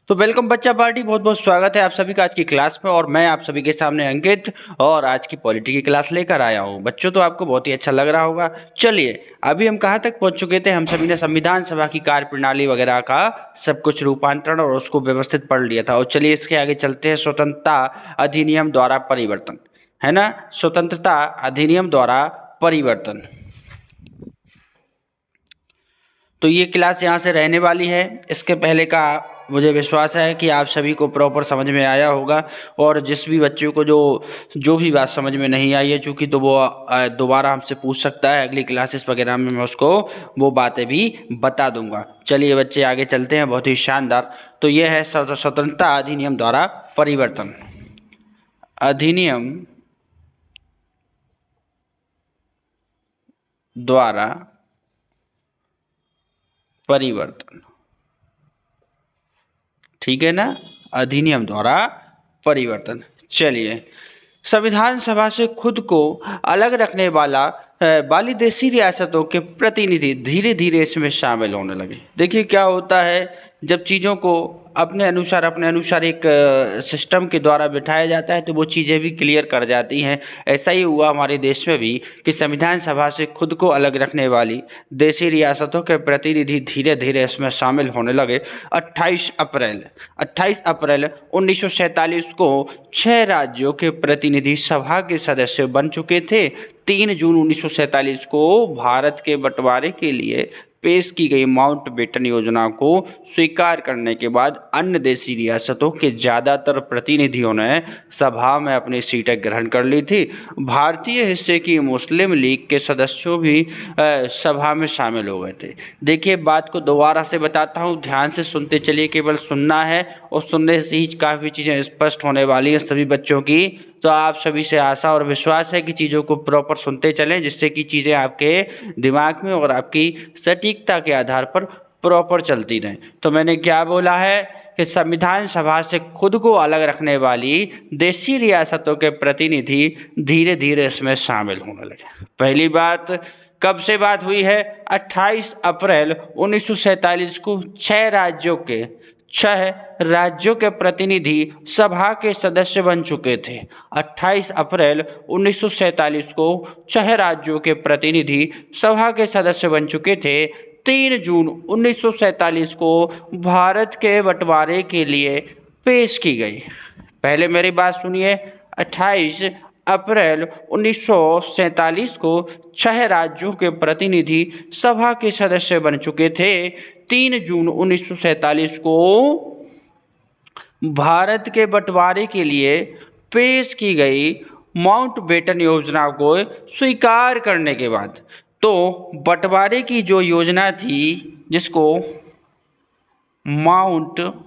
तो वेलकम बच्चा पार्टी, बहुत बहुत स्वागत है आप सभी का आज की क्लास में। और मैं आप सभी के सामने अंकित और आज की पॉलिटी की क्लास लेकर आया हूँ। बच्चों, तो आपको बहुत ही अच्छा लग रहा होगा। चलिए, अभी हम कहाँ तक पहुँच चुके थे। हम सभी ने संविधान सभा की कार्यप्रणाली वगैरह का सब कुछ रूपांतरण और उसको व्यवस्थित पढ़ लिया था। और चलिए इसके आगे चलते हैं। स्वतंत्रता अधिनियम द्वारा परिवर्तन, है ना। स्वतंत्रता अधिनियम द्वारा परिवर्तन, तो ये क्लास यहाँ से रहने वाली है। इसके पहले का मुझे विश्वास है कि आप सभी को प्रॉपर समझ में आया होगा। और जिस भी बच्चों को जो भी बात समझ में नहीं आई है चूँकि, तो वो दोबारा हमसे पूछ सकता है। अगली क्लासेस वगैरह में मैं उसको वो बातें भी बता दूंगा। चलिए बच्चे, आगे चलते हैं। बहुत ही शानदार। तो ये है स्वतंत्रता अधिनियम द्वारा परिवर्तन। अधिनियम द्वारा परिवर्तन, ठीक है ना। अधिनियम द्वारा परिवर्तन। चलिए, संविधान सभा से खुद को अलग रखने वाली देशी रियासतों के प्रतिनिधि धीरे धीरे इसमें शामिल होने लगे। देखिए क्या होता है, जब चीज़ों को अपने अनुसार एक सिस्टम के द्वारा बिठाया जाता है तो वो चीज़ें भी क्लियर कर जाती हैं। ऐसा ही हुआ हमारे देश में भी कि संविधान सभा से खुद को अलग रखने वाली देशी रियासतों के प्रतिनिधि धीरे धीरे इसमें शामिल होने लगे। 28 अप्रैल 1947 को 6 राज्यों के प्रतिनिधि सभा के सदस्य बन चुके थे। 3 जून 1947 को भारत के बंटवारे के लिए पेश की गई माउंटबेटन योजना को स्वीकार करने के बाद अन्य देशी रियासतों के ज़्यादातर प्रतिनिधियों ने सभा में अपनी सीटें ग्रहण कर ली थी। भारतीय हिस्से की मुस्लिम लीग के सदस्यों भी सभा में शामिल हो गए थे। देखिए, बात को दोबारा से बताता हूँ, ध्यान से सुनते चलिए। केवल सुनना है और सुनने से ही काफ़ी चीज़ें स्पष्ट होने वाली हैं सभी बच्चों की। तो आप सभी से आशा और विश्वास है कि चीज़ों को प्रॉपर सुनते चलें, जिससे कि चीज़ें आपके दिमाग में और आपकी सटीकता के आधार पर प्रॉपर चलती रहें। तो मैंने क्या बोला है कि संविधान सभा से खुद को अलग रखने वाली देशी रियासतों के प्रतिनिधि धीरे धीरे इसमें शामिल होने लगे। पहली बात कब से बात हुई है? 28 अप्रैल 1947 को 6 राज्यों के प्रतिनिधि सभा के सदस्य बन चुके थे। 28 अप्रैल 1947 को 6 राज्यों के प्रतिनिधि सभा के सदस्य बन चुके थे। 3 जून 1947 को भारत के बंटवारे के लिए पेश की गई। पहले मेरी बात सुनिए। 28 अप्रैल 1947 को 6 राज्यों के प्रतिनिधि सभा के सदस्य बन चुके थे। 3 जून 1947 को भारत के बंटवारे के लिए पेश की गई माउंटबेटन योजना को स्वीकार करने के बाद, तो बंटवारे की जो योजना थी, जिसको माउंटबेटन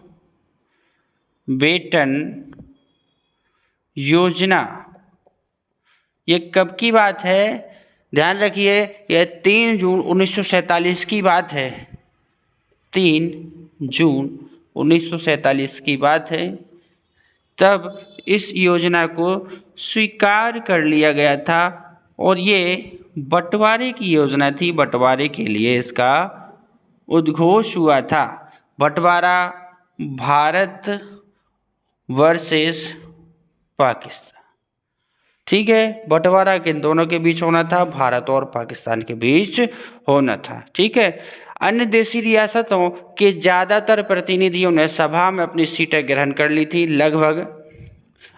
योजना, ये कब की बात है? ध्यान रखिए, यह 3 जून 1947 की बात है। 3 जून 1947 की बात है। तब इस योजना को स्वीकार कर लिया गया था और ये बंटवारे की योजना थी। बंटवारे के लिए इसका उद्घोष हुआ था। बंटवारा भारत वर्सेस पाकिस्तान, ठीक है। बंटवारा किन दोनों के बीच होना था? भारत और पाकिस्तान के बीच होना था, ठीक है। अन्य देशी रियासतों के ज़्यादातर प्रतिनिधियों ने सभा में अपनी सीटें ग्रहण कर ली थी।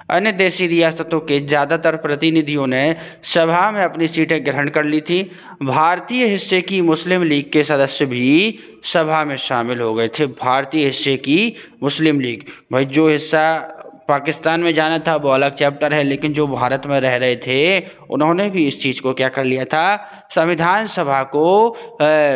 अन्य देशी रियासतों के ज़्यादातर प्रतिनिधियों ने सभा में अपनी सीटें ग्रहण कर ली थी। भारतीय हिस्से की मुस्लिम लीग के सदस्य भी सभा में शामिल हो गए थे। भारतीय हिस्से की मुस्लिम लीग, भाई जो हिस्सा पाकिस्तान में जाना था वो अलग चैप्टर है, लेकिन जो भारत में रह रहे थे उन्होंने भी इस चीज़ को क्या कर लिया था? संविधान सभा को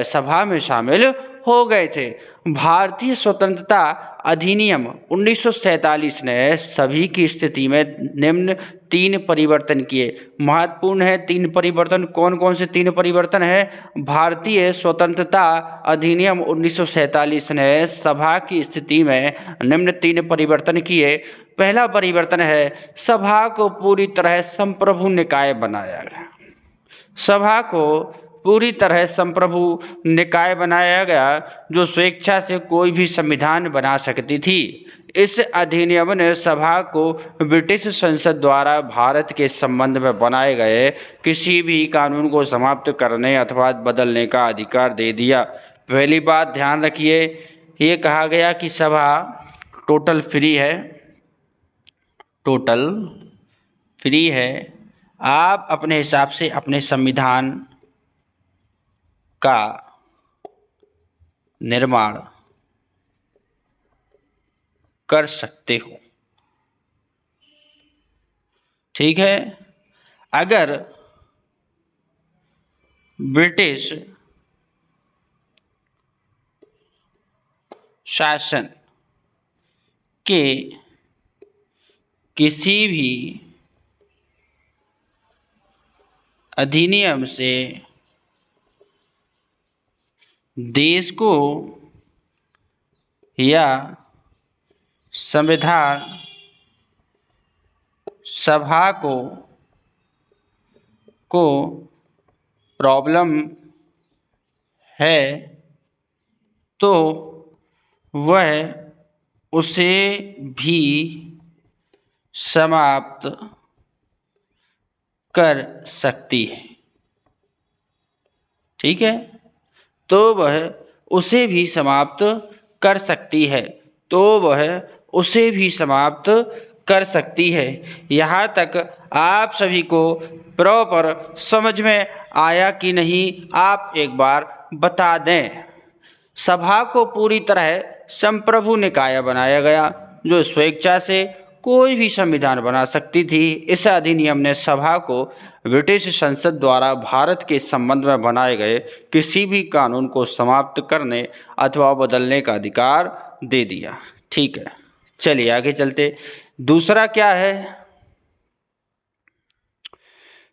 सभा में शामिल हो गए थे। भारतीय स्वतंत्रता अधिनियम 1947 ने सभी की स्थिति में निम्न 3 परिवर्तन किए। महत्वपूर्ण है 3 परिवर्तन। कौन कौन से 3 परिवर्तन है? भारतीय स्वतंत्रता अधिनियम 1947 ने सभा की स्थिति में निम्न 3 परिवर्तन किए। पहला परिवर्तन है, सभा को पूरी तरह संप्रभु निकाय बनाया गया। सभा को पूरी तरह संप्रभु निकाय बनाया गया जो स्वेच्छा से कोई भी संविधान बना सकती थी। इस अधिनियम ने सभा को ब्रिटिश संसद द्वारा भारत के संबंध में बनाए गए किसी भी कानून को समाप्त करने अथवा बदलने का अधिकार दे दिया। पहली बात ध्यान रखिए, ये कहा गया कि सभा टोटल फ्री है, टोटल फ्री है। आप अपने हिसाब से अपने संविधान का निर्माण कर सकते हो, ठीक है। अगर ब्रिटिश शासन के किसी भी अधिनियम से देश को या संविधान सभा को प्रॉब्लम है तो वह उसे भी समाप्त कर सकती है, ठीक है। तो वह उसे भी समाप्त कर सकती है, तो वह उसे भी समाप्त कर सकती है। यहाँ तक आप सभी को प्रॉपर समझ में आया कि नहीं, आप एक बार बता दें। सभा को पूरी तरह संप्रभु निकाय बनाया गया जो स्वेच्छा से कोई भी संविधान बना सकती थी। इस अधिनियम ने सभा को ब्रिटिश संसद द्वारा भारत के संबंध में बनाए गए किसी भी कानून को समाप्त करने अथवा बदलने का अधिकार दे दिया, ठीक है। चलिए आगे चलते। दूसरा क्या है,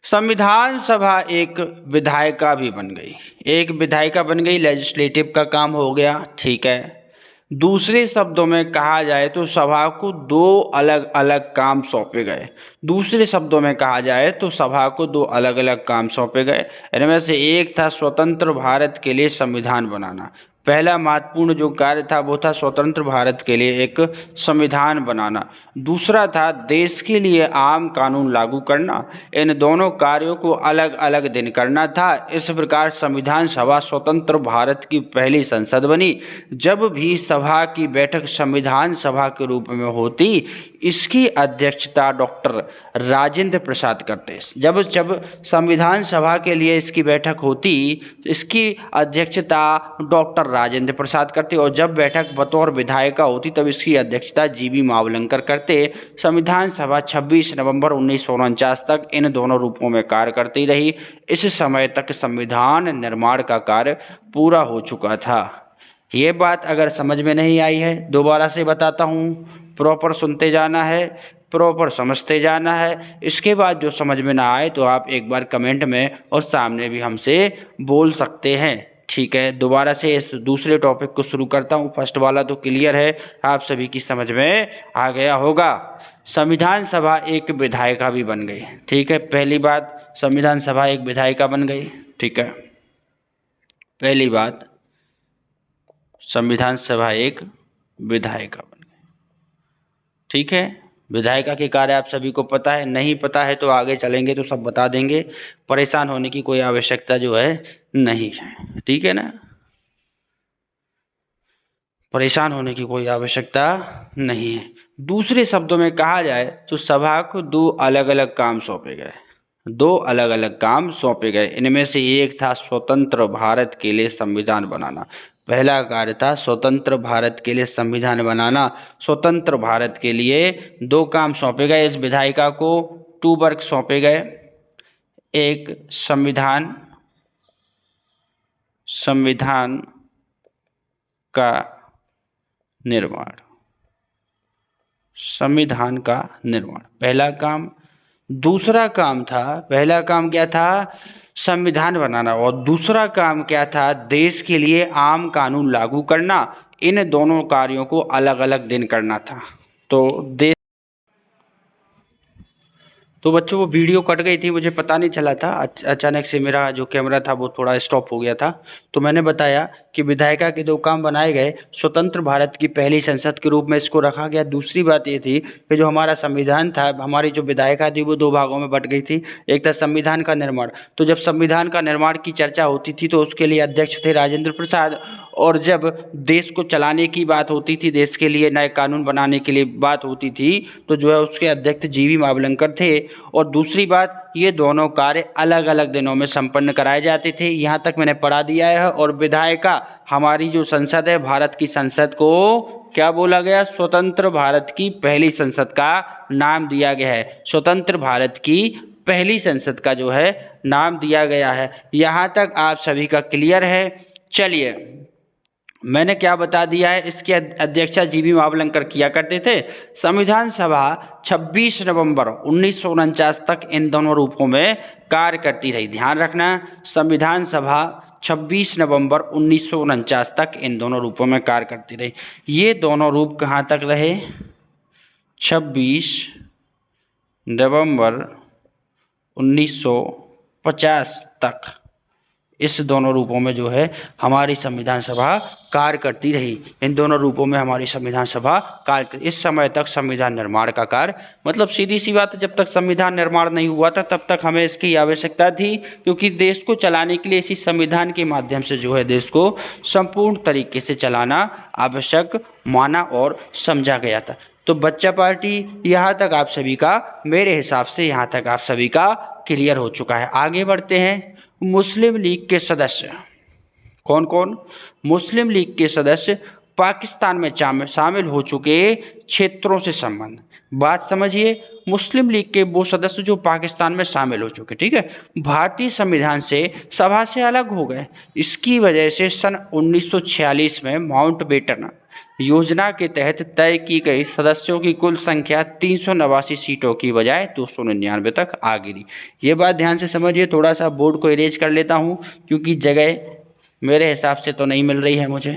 संविधान सभा एक विधायिका भी बन गई, एक विधायिका बन गई, लेजिस्लेटिव का काम हो गया, ठीक है। दूसरे शब्दों में कहा जाए तो सभा को दो अलग अलग काम सौंपे गए। दूसरे शब्दों में कहा जाए तो सभा को दो अलग अलग काम सौंपे गए। इनमें से एक था स्वतंत्र भारत के लिए संविधान बनाना। पहला महत्वपूर्ण जो कार्य था वो था स्वतंत्र भारत के लिए एक संविधान बनाना। दूसरा था देश के लिए आम कानून लागू करना। इन दोनों कार्यों को अलग अलग दिन करना था। इस प्रकार संविधान सभा स्वतंत्र भारत की पहली संसद बनी। जब भी सभा की बैठक संविधान सभा के रूप में होती, इसकी अध्यक्षता डॉक्टर राजेंद्र प्रसाद करते। जब संविधान सभा के लिए इसकी बैठक होती, इसकी अध्यक्षता डॉक्टर राजेंद्र प्रसाद करते, और जब बैठक बतौर विधायिका होती तब इसकी अध्यक्षता जीबी मावलंकर करते। संविधान सभा 26 नवंबर 1949 तक इन दोनों रूपों में कार्य करती रही। इस समय तक संविधान निर्माण का कार्य पूरा हो चुका था। ये बात अगर समझ में नहीं आई है, दोबारा से बताता हूँ, प्रॉपर सुनते जाना है, प्रॉपर समझते जाना है। इसके बाद जो समझ में ना आए तो आप एक बार कमेंट में और सामने भी हमसे बोल सकते हैं, ठीक है। दोबारा से इस दूसरे टॉपिक को शुरू करता हूँ। फर्स्ट वाला तो क्लियर है, आप सभी की समझ में आ गया होगा। संविधान सभा एक विधायिका भी बन गई, ठीक है। पहली बात, संविधान सभा एक विधायिका बन गई, ठीक है। पहली बात, संविधान सभा एक विधायिका बन गई, ठीक है। विधायिका के कार्य आप सभी को पता है, नहीं पता है तो आगे चलेंगे तो सब बता देंगे। परेशान होने की कोई आवश्यकता जो है नहीं है, ठीक है ना। परेशान होने की कोई आवश्यकता नहीं है। दूसरे शब्दों में कहा जाए तो सभा को दो अलग अलग काम सौंपे गए, दो अलग अलग काम सौंपे गए। इनमें से एक था स्वतंत्र भारत के लिए संविधान बनाना। पहला कार्य था स्वतंत्र भारत के लिए संविधान बनाना। स्वतंत्र भारत के लिए दो काम सौंपे गए। इस विधायिका को 2 वर्क सौंपे गए। एक संविधान का निर्माण, संविधान का निर्माण पहला काम। दूसरा काम था, पहला काम क्या था, संविधान बनाना, और दूसरा काम क्या था, देश के लिए आम कानून लागू करना। इन दोनों कार्यों को अलग अलग दिन करना था। तो तो बच्चों वो वीडियो कट गई थी, मुझे पता नहीं चला था, अचानक से मेरा जो कैमरा था वो थोड़ा स्टॉप हो गया था। तो मैंने बताया कि विधायिका के 2 काम बनाए गए, स्वतंत्र भारत की पहली संसद के रूप में इसको रखा गया। दूसरी बात ये थी कि जो हमारा संविधान था, हमारी जो विधायिका थी वो 2 भागों में बट गई थी। एक था संविधान का निर्माण, तो जब संविधान का निर्माण की चर्चा होती थी तो उसके लिए अध्यक्ष थे राजेंद्र प्रसाद, और जब देश को चलाने की बात होती थी, देश के लिए नए कानून बनाने के लिए बात होती थी, तो जो है उसके अध्यक्ष जीवी मावलंकर थे। और दूसरी बात, ये दोनों कार्य अलग अलग दिनों में संपन्न कराए जाते थे। यहाँ तक मैंने पढ़ा दिया है। और विधायिका, हमारी जो संसद है, भारत की संसद को क्या बोला गया? स्वतंत्र भारत की पहली संसद का नाम दिया गया है। स्वतंत्र भारत की पहली संसद का जो है नाम दिया गया है। यहाँ तक आप सभी का क्लियर है? चलिए, मैंने क्या बता दिया है, इसकी अध्यक्षता जीवी मावलंकर किया करते थे। संविधान सभा 26 नवंबर 1949 तक इन दोनों रूपों में कार्य करती रही। ध्यान रखना, संविधान सभा 26 नवंबर 1949 तक इन दोनों रूपों में कार्य करती रही। ये दोनों रूप कहाँ तक रहे? 26 नवंबर 1950 तक इस दोनों रूपों में जो है हमारी संविधान सभा कार्य करती रही। इन दोनों रूपों में हमारी संविधान सभा कार्य, इस समय तक संविधान निर्माण का कार्य, मतलब सीधी सी बात है, जब तक संविधान निर्माण नहीं हुआ था तब तक हमें इसकी आवश्यकता थी, क्योंकि देश को चलाने के लिए इसी संविधान के माध्यम से जो है देश को संपूर्ण तरीके से चलाना आवश्यक माना और समझा गया था। तो बच्चा पार्टी, यहाँ तक आप सभी का, मेरे हिसाब से यहाँ तक आप सभी का क्लियर हो चुका है। आगे बढ़ते हैं। मुस्लिम लीग के सदस्य कौन कौन? मुस्लिम लीग के सदस्य पाकिस्तान में शामिल हो चुके क्षेत्रों से संबंध। बात समझिए, मुस्लिम लीग के वो सदस्य जो पाकिस्तान में शामिल हो चुके, ठीक है, भारतीय संविधान से सभा से अलग हो गए। इसकी वजह से सन 1946 में माउंटबेटन योजना के तहत तय की गई सदस्यों की कुल संख्या 389 सीटों की बजाय 299 तक आ गिरी। ये बात ध्यान से समझिए। थोड़ा सा बोर्ड को इरेज कर लेता हूँ क्योंकि जगह मेरे हिसाब से तो नहीं मिल रही है मुझे।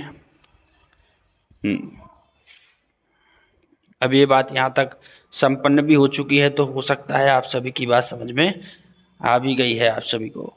अब ये बात यहाँ तक संपन्न भी हो चुकी है, तो हो सकता है आप सभी की बात समझ में आ भी गई है आप सभी को।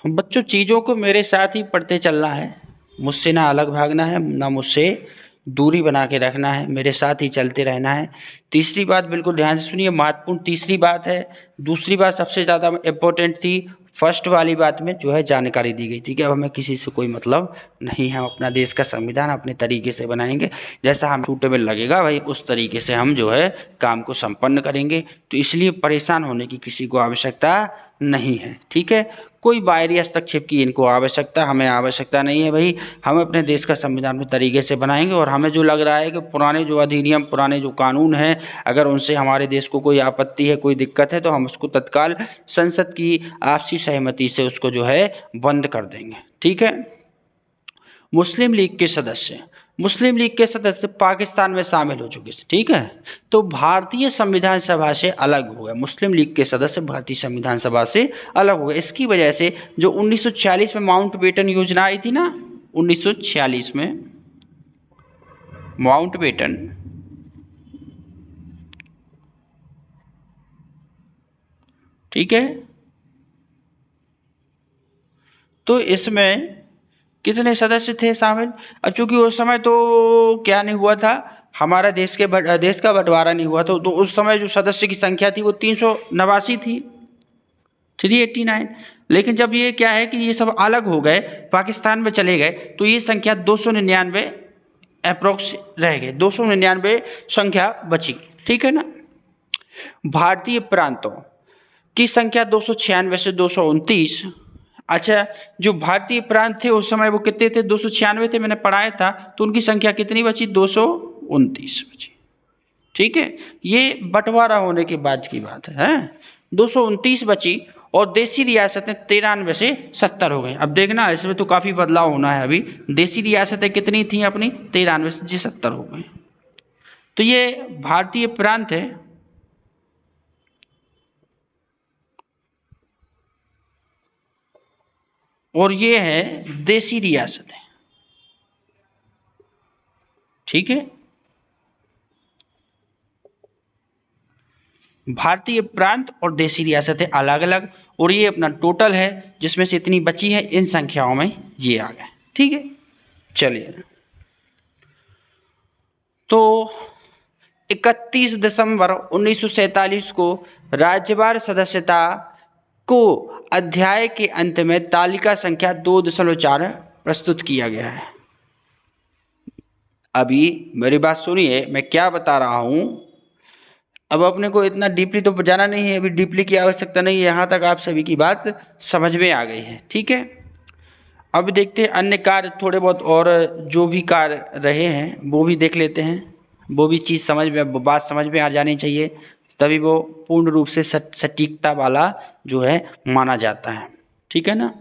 बच्चों, चीज़ों को मेरे साथ ही पढ़ते चलना है, मुझसे ना अलग भागना है, ना मुझसे दूरी बना के रखना है, मेरे साथ ही चलते रहना है। तीसरी बात बिल्कुल ध्यान से सुनिए, महत्वपूर्ण तीसरी बात है। दूसरी बात सबसे ज़्यादा इम्पोर्टेंट थी। फर्स्ट वाली बात में जो है जानकारी दी गई थी कि अब हमें किसी से कोई मतलब नहीं है, हम अपना देश का संविधान अपने तरीके से बनाएंगे, जैसा हम सूटेबल लगेगा भाई उस तरीके से हम जो है काम को संपन्न करेंगे। तो इसलिए परेशान होने की किसी को आवश्यकता नहीं है, ठीक है। कोई बाहरी हस्तक्षेप की इनको आवश्यकता, हमें आवश्यकता नहीं है भाई। हम अपने देश का संविधान में तरीके से बनाएंगे, और हमें जो लग रहा है कि पुराने जो अधिनियम, पुराने जो कानून हैं, अगर उनसे हमारे देश को कोई आपत्ति है, कोई दिक्कत है, तो हम उसको तत्काल संसद की आपसी सहमति से उसको जो है बंद कर देंगे, ठीक है। मुस्लिम लीग के सदस्य, मुस्लिम लीग के सदस्य पाकिस्तान में शामिल हो चुके थे, ठीक है, तो भारतीय संविधान सभा से अलग हो गए। मुस्लिम लीग के सदस्य भारतीय संविधान सभा से अलग हो गए। इसकी वजह से जो 1946 में माउंटबेटन योजना आई थी ना, 1946 में माउंटबेटन, ठीक है, तो इसमें कितने सदस्य थे शामिल? अब चूंकि उस समय तो क्या नहीं हुआ था, हमारा देश का बंटवारा नहीं हुआ था, तो उस समय जो सदस्य की संख्या थी वो 389 थी, 389। लेकिन जब ये क्या है कि ये सब अलग हो गए, पाकिस्तान में चले गए, तो ये संख्या 299 अप्रोक्स रह गए, 299 संख्या बची, ठीक है ना। भारतीय प्रांतों की संख्या 296 से 229। अच्छा, जो भारतीय प्रांत थे उस समय वो कितने थे? 296 थे, मैंने पढ़ाया था। तो उनकी संख्या कितनी बची? 229 बची, ठीक है। ये बंटवारा होने के बाद की बात है। 229 बची, और देसी रियासतें 93 से 70 हो गई। अब देखना इसमें तो काफ़ी बदलाव होना है। अभी देसी रियासतें कितनी थी अपनी? 93 से 70 हो गई। तो ये भारतीय प्रांत है, और ये है देसी रियासतें, ठीक है। भारतीय प्रांत और देशी रियासतें अलग अलग, और ये अपना टोटल है जिसमें से इतनी बची है, इन संख्याओं में ये आ गए। ठीक है, चलिए। तो 31 दिसंबर 1947 को राज्यवार सदस्यता को अध्याय के अंत में तालिका संख्या 2.4 प्रस्तुत किया गया है। अभी मेरी बात सुनिए, मैं क्या बता रहा हूं। अब अपने को इतना डीपली तो जाना नहीं है, अभी डीपली की आवश्यकता नहीं है, यहाँ तक आप सभी की बात समझ में आ गई है। ठीक है, अब देखते हैं अन्य कार्य थोड़े बहुत, और जो भी कार्य रहे हैं वो भी देख लेते हैं। वो भी चीज़ बात समझ में आ जानी चाहिए, तभी वो पूर्ण रूप से सटीकता वाला जो है माना जाता है। ठीक है ना।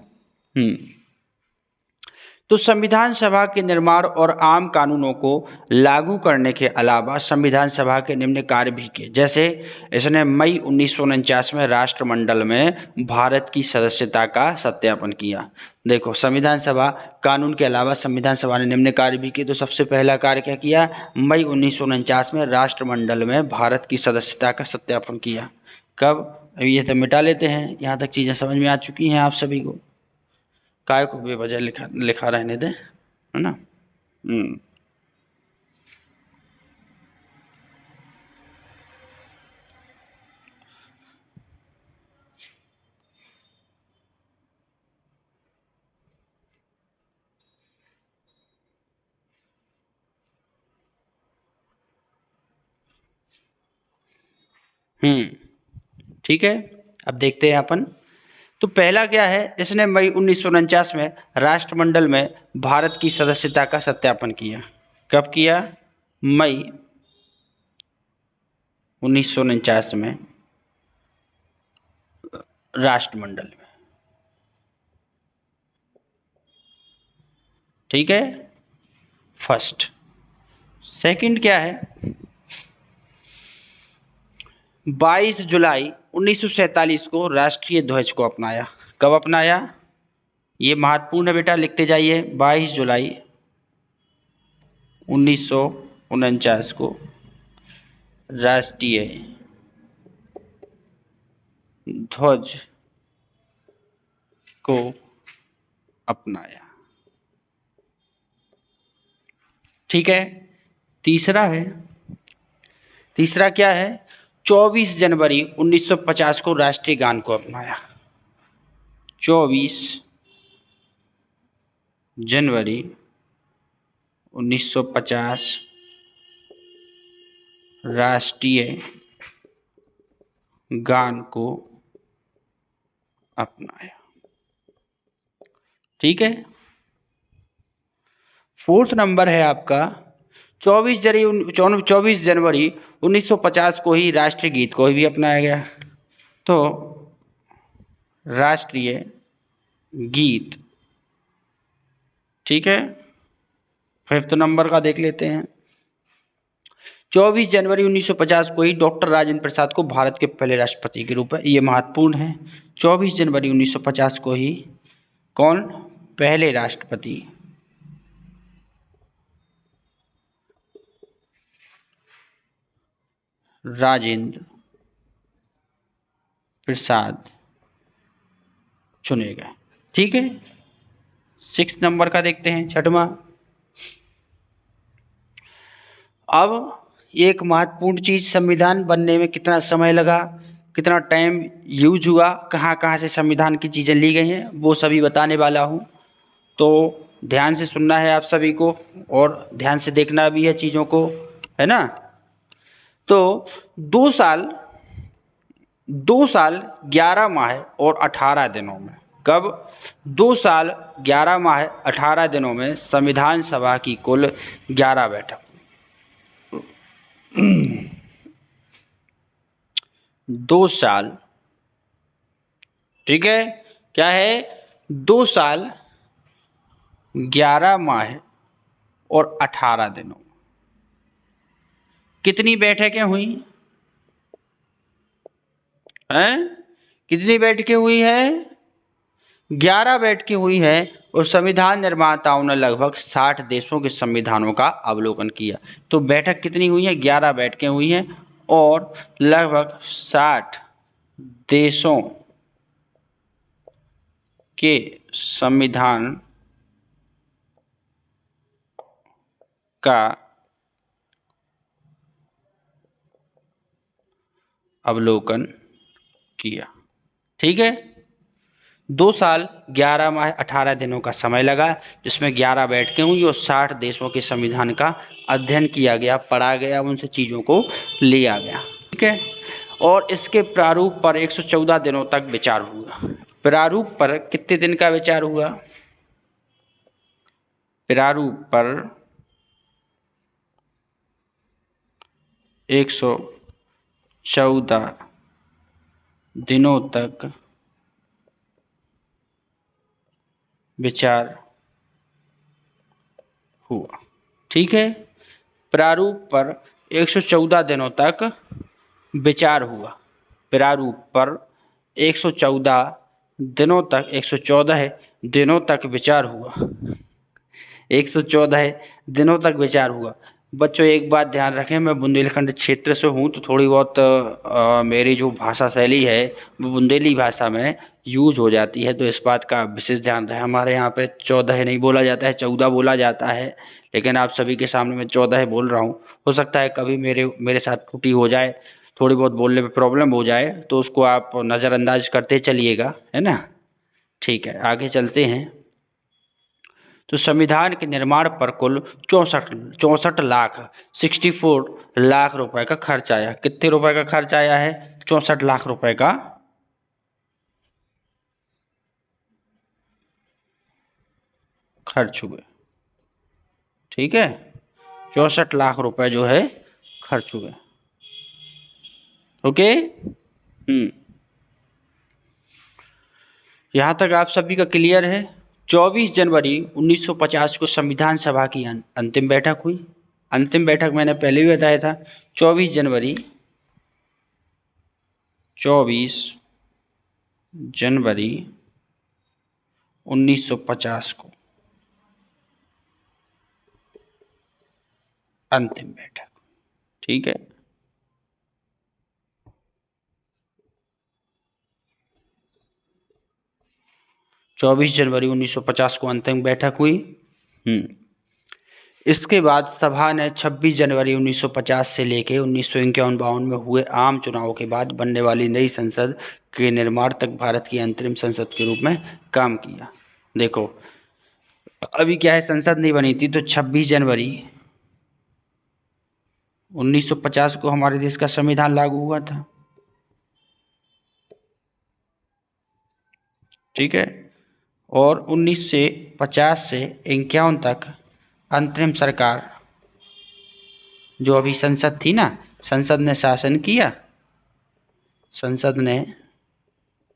तो संविधान सभा के निर्माण और आम कानूनों को लागू करने के अलावा संविधान सभा के निम्न कार्य भी किए, जैसे इसने मई 1949 में राष्ट्रमंडल में भारत की सदस्यता का सत्यापन किया। देखो, संविधान सभा कानून के अलावा संविधान सभा ने निम्न कार्य भी किए। तो सबसे पहला कार्य क्या किया? मई 1949 में राष्ट्रमंडल में भारत की सदस्यता का सत्यापन किया। कब? ये तो मिटा लेते हैं, यहाँ तक चीज़ें समझ में आ चुकी हैं आप सभी को। काय को बेवजह लिखा रहने दें, है ना। ठीक है, अब देखते हैं अपन। तो पहला क्या है? इसने मई 1949 में राष्ट्रमंडल में भारत की सदस्यता का सत्यापन किया। कब किया? मई 1949 में राष्ट्रमंडल में। ठीक है, फर्स्ट। सेकंड क्या है? 22 जुलाई 1947 को राष्ट्रीय ध्वज को अपनाया। कब अपनाया? ये महत्वपूर्ण है बेटा, लिखते जाइए। 22 जुलाई 1949 को राष्ट्रीय ध्वज को अपनाया। ठीक है, तीसरा क्या है? 24 जनवरी 1950 को राष्ट्रीय गान को अपनाया। 24 जनवरी 1950 राष्ट्रीय गान को अपनाया। ठीक है, फोर्थ नंबर है आपका 24 जनवरी 1950 को ही राष्ट्रीय गीत को भी अपनाया गया। तो राष्ट्रीय गीत, ठीक है, फिफ्थ नंबर का देख लेते हैं। 24 जनवरी 1950 को ही डॉक्टर राजेंद्र प्रसाद को भारत के पहले राष्ट्रपति के रूप में, ये महत्वपूर्ण है। 24 जनवरी 1950 को ही कौन पहले राष्ट्रपति? राजेंद्र प्रसाद चुने गए। ठीक है, 6 नंबर का देखते हैं, छठवां। अब एक महत्वपूर्ण चीज, संविधान बनने में कितना समय लगा, कितना टाइम यूज हुआ, कहाँ कहाँ से संविधान की चीज़ें ली गई हैं, वो सभी बताने वाला हूँ। तो ध्यान से सुनना है आप सभी को, और ध्यान से देखना भी है चीज़ों को, है ना। तो 2 साल 11 माह और 18 दिनों में, कब? 2 साल 11 माह 18 दिनों में संविधान सभा की कुल 11 बैठक। 2 साल, ठीक है, क्या है? 2 साल 11 माह और 18 दिनों कितनी बैठकें हुई हैं? कितनी बैठकें हुई हैं? 11 बैठकें हुई हैं, और संविधान निर्माताओं ने लगभग 60 देशों के संविधानों का अवलोकन किया। तो बैठक कितनी हुई है? 11 बैठकें हुई हैं, और लगभग 60 देशों के संविधान का अवलोकन किया। ठीक है, 2 साल 11 माह 18 दिनों का समय लगा, जिसमें 11 बैठकें हुई और 60 देशों के संविधान का अध्ययन किया गया, पढ़ा गया, उनसे चीज़ों को लिया गया। ठीक है, और इसके प्रारूप पर 114 दिनों तक विचार हुआ। प्रारूप पर कितने दिन का विचार हुआ? प्रारूप पर 114 दिनों तक विचार हुआ। ठीक है, प्रारूप पर 114 दिनों तक विचार हुआ। प्रारूप पर 114 दिनों तक 114 दिनों तक विचार हुआ। 114 दिनों तक विचार हुआ। बच्चों एक बात ध्यान रखें, मैं बुंदेलखंड क्षेत्र से हूँ, तो थोड़ी बहुत मेरी जो भाषा शैली है वो बुंदेली भाषा में यूज हो जाती है, तो इस बात का विशेष ध्यान रहे। हमारे यहाँ पे 14 नहीं बोला जाता है, 14 बोला जाता है, लेकिन आप सभी के सामने मैं 14 बोल रहा हूँ। हो सकता है कभी मेरे साथ त्रुटि हो जाए, थोड़ी बहुत बोलने में प्रॉब्लम हो जाए, तो उसको आप नज़रअंदाज करते चलिएगा, है ना। ठीक है, आगे चलते हैं। तो संविधान के निर्माण पर कुल 64 लाख 64 लाख रुपए का खर्च आया। कितने रुपए का खर्च आया है? 64 लाख रुपए का खर्च हुए। ठीक है, 64 लाख रुपए जो है खर्च हुए। ओके। यहाँ तक आप सभी का क्लियर है। 24 जनवरी 1950 को संविधान सभा की अंतिम बैठक हुई। अंतिम बैठक मैंने पहले भी बताया था, 24 जनवरी 1950 को अंतिम बैठक। ठीक है, 24 जनवरी 1950 को अंतिम बैठक हुई। इसके बाद सभा ने 26 जनवरी 1950 से लेकर 1951-52 में हुए आम चुनाव के बाद बनने वाली नई संसद के निर्माण तक भारत की अंतरिम संसद के रूप में काम किया। देखो, अभी क्या है, संसद नहीं बनी थी, तो 26 जनवरी 1950 को हमारे देश का संविधान लागू हुआ था। ठीक है, और 1950 से 51 तक अंतरिम सरकार, जो अभी संसद थी ना, संसद ने शासन किया। संसद ने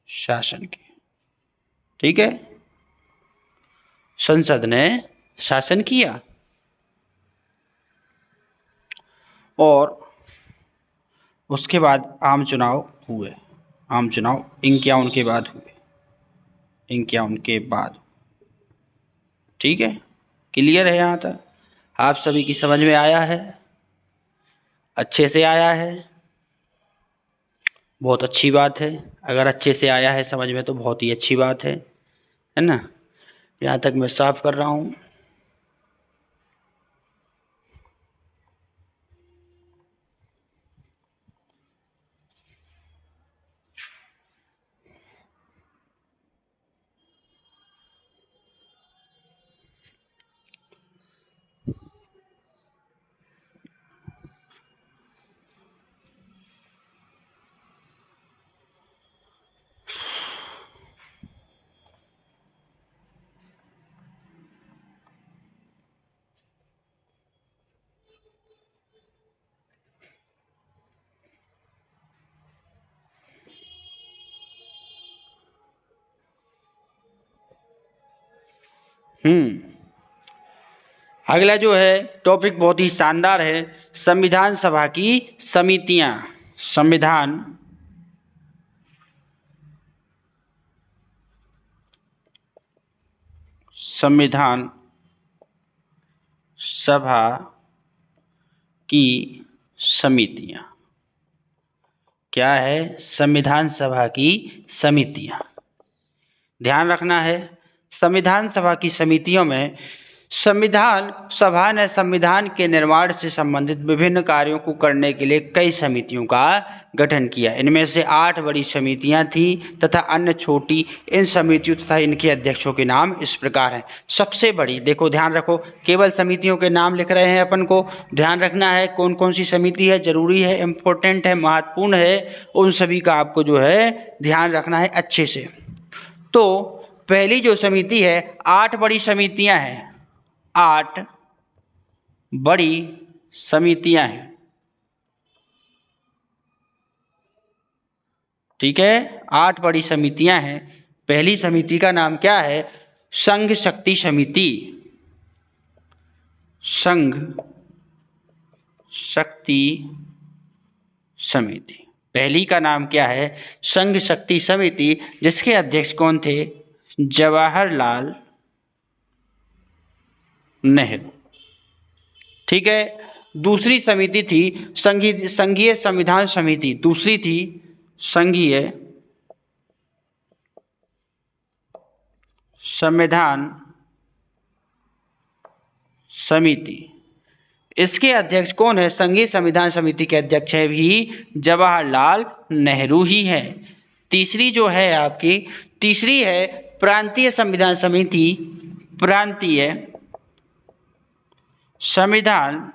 शासन किया। ठीक है, संसद ने शासन किया और उसके बाद आम चुनाव हुए। आम चुनाव 51 के बाद हुए। 51 के बाद। ठीक है, क्लियर है यहाँ तक? आप सभी की समझ में आया है? अच्छे से आया है? बहुत अच्छी बात है। अगर अच्छे से आया है समझ में तो बहुत ही अच्छी बात है ना। यहाँ तक मैं साफ कर रहा हूँ। अगला जो है टॉपिक बहुत ही शानदार है, संविधान सभा की समितियां। संविधान सभा की समितियां। क्या है? संविधान सभा की समितियां। ध्यान रखना है, संविधान सभा की समितियों में संविधान सभा ने संविधान के निर्माण से संबंधित विभिन्न कार्यों को करने के लिए कई समितियों का गठन किया। इनमें से 8 बड़ी समितियां थी तथा अन्य छोटी। इन समितियों तथा इनके अध्यक्षों के नाम इस प्रकार हैं। सबसे बड़ी, देखो ध्यान रखो, केवल समितियों के नाम लिख रहे हैं, अपन को ध्यान रखना है कौन कौन सी समिति है, जरूरी है, इम्पोर्टेंट है, महत्वपूर्ण है, उन सभी का आपको जो है ध्यान रखना है अच्छे से। तो पहली जो समिति है, 8 बड़ी समितियां हैं, 8 बड़ी समितियां हैं, ठीक है, 8 बड़ी समितियां हैं। पहली समिति का नाम क्या है? संघ शक्ति समिति। संघ शक्ति समिति, पहली का नाम क्या है? संघ शक्ति समिति, जिसके अध्यक्ष कौन थे? जवाहरलाल नेहरू, ठीक है। दूसरी समिति थी संघीय संविधान समिति। दूसरी थी संघीय संविधान समिति। इसके अध्यक्ष कौन है? संघीय संविधान समिति के अध्यक्ष है भी जवाहरलाल नेहरू ही है। तीसरी जो है आपकी, तीसरी है प्रांतीय संविधान समिति। प्रांतीय संविधान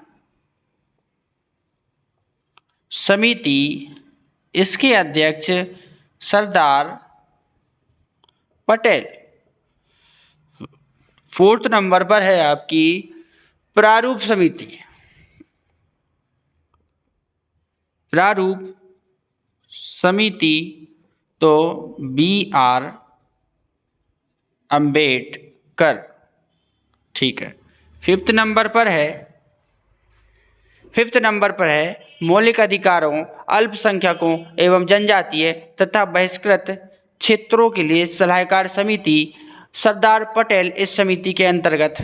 समिति, इसके अध्यक्ष सरदार पटेल। 4th नंबर पर है आपकी प्रारूप समिति। प्रारूप समिति तो BR अम्बेडकर, ठीक है। 5th नंबर पर है मौलिक अधिकारों, अल्पसंख्यकों एवं जनजातीय तथा बहिष्कृत क्षेत्रों के लिए सलाहकार समिति। सरदार पटेल इस समिति के अंतर्गत।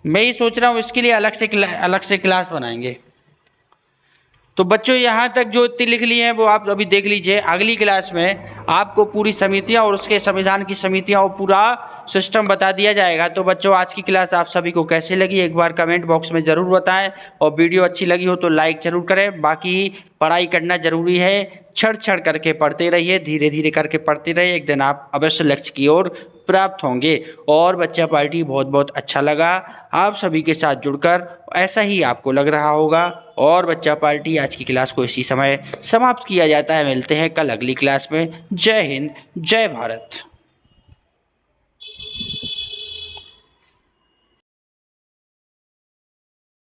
मैं ये सोच रहा हूँ इसके लिए अलग से क्लास बनाएंगे। तो बच्चों यहाँ तक जो इतनी लिख ली हैं वो आप अभी देख लीजिए। अगली क्लास में आपको पूरी समितियाँ और उसके संविधान की समितियाँ और पूरा सिस्टम बता दिया जाएगा। तो बच्चों आज की क्लास आप सभी को कैसी लगी एक बार कमेंट बॉक्स में ज़रूर बताएं, और वीडियो अच्छी लगी हो तो लाइक ज़रूर करें। बाकी पढ़ाई करना ज़रूरी है, छड़ करके पढ़ते रहिए, धीरे धीरे करके पढ़ते रहिए, एक दिन आप अवश्य लक्ष्य की ओर प्राप्त होंगे। और बच्चा पार्टी बहुत बहुत अच्छा लगा आप सभी के साथ जुड़कर, ऐसा ही आपको लग रहा होगा। और बच्चा पार्टी आज की क्लास को इसी समय समाप्त किया जाता है। मिलते हैं कल अगली क्लास में। जय हिंद, जय भारत।